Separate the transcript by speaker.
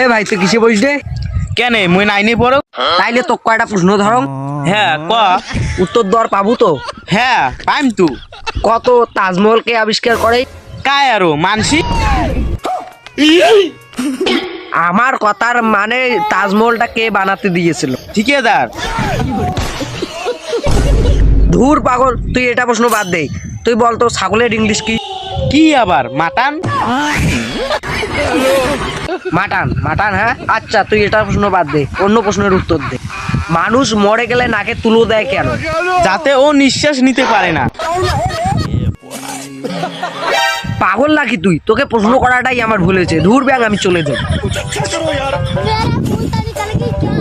Speaker 1: এ ভাই তুই কিসে বসিস রে?
Speaker 2: কেন মুই নাইনি পড়ো?
Speaker 1: তাইলে তো কয়টা প্রশ্ন ধরং,
Speaker 2: হ্যাঁ ক।
Speaker 1: উত্তর দেওয়ার পাবো তো?
Speaker 2: হ্যাঁ পাইম তু।
Speaker 1: কত তাজমহল কে আবিষ্কার করে?
Speaker 2: কায় আরো মানসি?
Speaker 1: আমার কথার মানে তাজমহলটা কে বানাতে দিয়েছিল?
Speaker 2: ঠিকাদার।
Speaker 1: ধুর পাগল, তুই এটা প্রশ্ন বাদ দে। তুই বল তো ছাগলের ইংলিশ কি?
Speaker 2: কি আবার মাটান?
Speaker 1: মাটান। মাটান, হ্যাঁ আচ্ছা তুই এটা প্রশ্ন বাদ দে, অন্য প্রশ্নের উত্তর দে। মানুষ মরে গেলে নাকে তুলো দেয় কেন?
Speaker 2: যাতে ও নিঃশ্বাস নিতে পারে না।
Speaker 1: পাগল নাকি তুই? তোকে প্রশ্ন করাটাই আমার ভুল হয়েছে। ধুর ব্যাং, আমি চলে যাই।
Speaker 3: मेरा खून तारी चल गई क्या